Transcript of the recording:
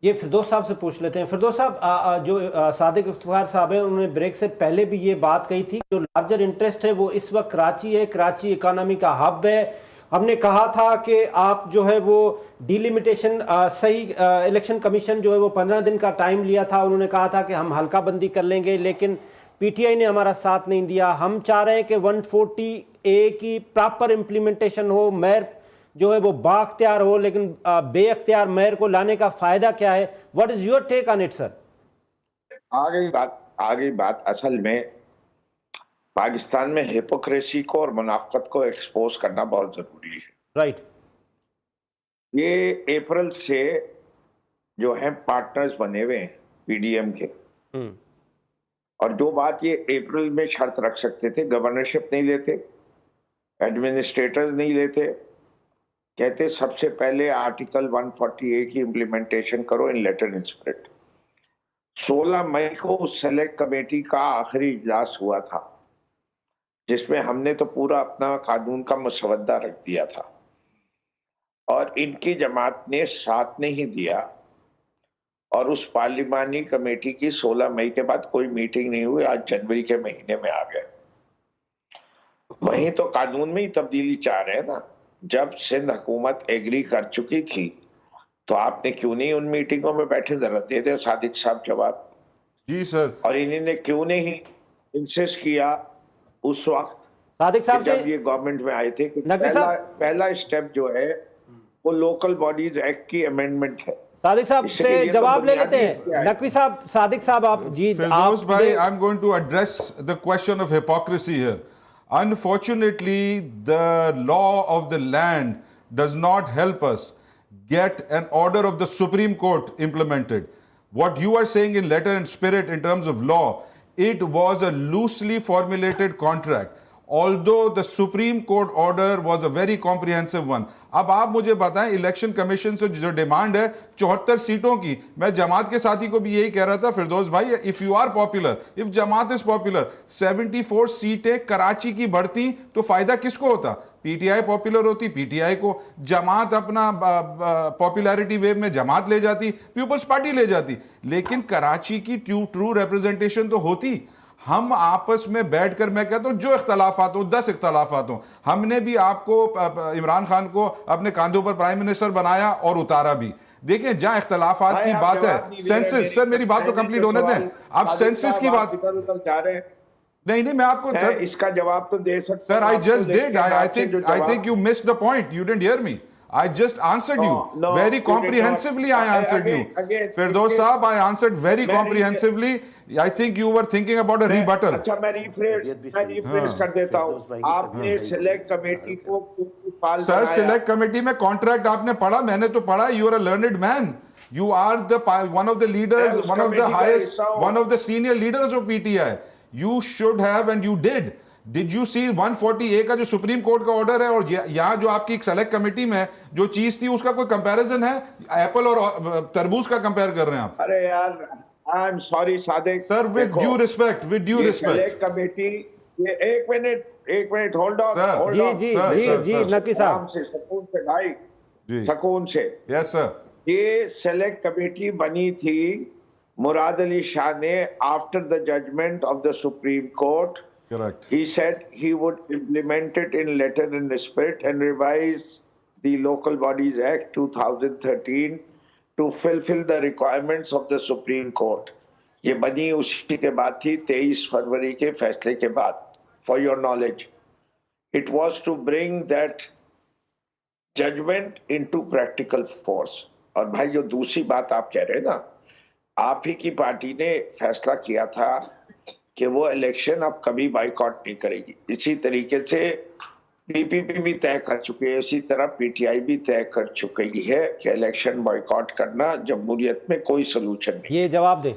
ये फिरदौस साहब से पूछ लेते हैं। फिरदौस साहब, जो सादिक इफ्तिखार साहब है, उन्होंने ब्रेक से पहले भी ये बात कही थी, जो लार्जर इंटरेस्ट है वो इस वक्त कराची है, कराची इकोनॉमी का हब है। हमने कहा था कि आप जो है वो डिलिमिटेशन सही, इलेक्शन कमीशन जो है वो 15 दिन का टाइम लिया था, उन्होंने कहा था कि हम हल्का बंदी कर लेंगे, लेकिन पीटीआई ने हमारा साथ नहीं दिया। हम चाह रहे हैं कि 140A की प्रॉपर इम्प्लीमेंटेशन हो, मेयर जो है वो बाख्तियार हो, लेकिन बेअख्तियार मेयर को लाने का फायदा क्या है? What is your take on it sir? आ गई बात असल में पाकिस्तान में हिपोक्रेसी को और मुनाफकत को एक्सपोज करना बहुत जरूरी है। राइट। ये अप्रैल से जो है पार्टनर्स बने हुए हैं पीडीएम के, और जो बात ये अप्रैल में शर्त रख सकते थे, गवर्नरशिप नहीं लेते, एडमिनिस्ट्रेटर्स नहीं लेते, कहते सबसे पहले आर्टिकल 140A की इम्प्लीमेंटेशन करो इन लेटर इन स्पिरिट। 16 मई को उस सेलेक्ट कमेटी का आखिरी इजलास हुआ था, जिसमें हमने तो पूरा अपना कानून का मसवदा रख दिया था, और इनकी जमात ने साथ नहीं दिया, और उस पार्लिमानी कमेटी की 16 मई के बाद कोई मीटिंग नहीं हुई। आज जनवरी के महीने में आ गए। वहीं तो कानून में ही तब्दीली चाह रहे हैं ना। जब सिंध हुकूमत एग्री कर चुकी थी तो आपने क्यों नहीं उन मीटिंगों में बैठे? जरा दे दे सादिक साहब जवाब। जी सर। और इन्होंने क्यों नहीं इंसिस्ट किया उस वक्त सादिक साहब जब ये गवर्नमेंट में आए थे कि पहला स्टेप जो है वो लोकल बॉडीज एक्ट की अमेंडमेंट है। सादिक साहब से जवाब ले लेते हैं। नकवी साहब, सादिक साहब, आप जी। फिरदौस भाई, I am going to address the question of hypocrisy here. Unfortunately, the law of the land does not help us get an order of the Supreme Court implemented. What you are saying in letter and spirit in terms of law, it was a loosely formulated contract. Although the Supreme Court order was a very comprehensive one. अब आप मुझे बताएं, election commission से जो demand है 74 सीटों की, मैं जमात के साथी को भी यही कह रहा था, फिरदौस भाई, if you are popular, if Jamaat is popular, 74 सीटें कराची की बढ़ती तो फायदा किसको होता? पीटीआई पॉपुलर होती, पीटीआई को, जमात अपना पॉपुलैरिटी वेव में जमात ले जाती, पीपल्स पार्टी ले जाती, लेकिन कराची की ट्रू रिप्रेजेंटेशन तो होती। हम आपस में बैठकर, मैं कहता हूं जो इख्तलाफात हो, 10 इख्तलाफात हो, हमने भी आपको, इमरान खान को अपने कांधों पर प्राइम मिनिस्टर बनाया और उतारा भी। देखिए, जहां इख्तलाफात की बात है, सेंसस, सर मेरी बात तो कंप्लीट होने दें। आप सेंसस की बात नहीं, मैं आपको सर इसका जवाब तो दे सकते। Sir, I just did, I think you missed the point, you didn't hear me. I just answered you very comprehensively. I answered you. Firdaus Saab, I answered very comprehensively. I think you were thinking about a rebuttal. अच्छा, मैं refresh कर देता हूँ। आपने select committee को sir, select committee में contract आपने पढ़ा? मैंने तो पढ़ा। You are a learned man. You are the one of the leaders, one of the highest, one of the senior leaders of PTI. You should have and you did. Did you see 140A का जो supreme court का order है, और यहाँ जो आपकी एक select committee में जो चीज थी, उसका कोई कंपैरिजन है? एप्पल और तरबूज का कंपेयर कर रहे हैं आप? अरे यार, I am sorry Sadiq sir, with due respect, with due respect, select committee, ये एक मिनट होल्ड ऑन। जी नकी साहब, सुकून से भाई, सुकून से। Yes sir. ये सेलेक्ट कमेटी बनी थी मुराद अली शाह ने after the judgment of the Supreme Court. Correct. He said he would implement it in letter and spirit and revise the Local Bodies Act 2013 to fulfill the requirements of the Supreme Court. ये बनी उसी के बाद थी, 23 फरवरी के फैसले के बाद। For your knowledge, it was to bring that judgment into practical force. और भाई, जो दूसरी बात आप कह रहे हैं ना, आप ही की पार्टी ने फैसला किया था कि वो इलेक्शन अब कभी बाइकॉट नहीं करेगी। इसी तरीके से पीपीपी भी तय कर चुकी है, इसी तरह पीटीआई भी तय कर चुकी है कि इलेक्शन बाइकॉट करना जमहूरियत में कोई सलूशन नहीं। ये जवाब दे।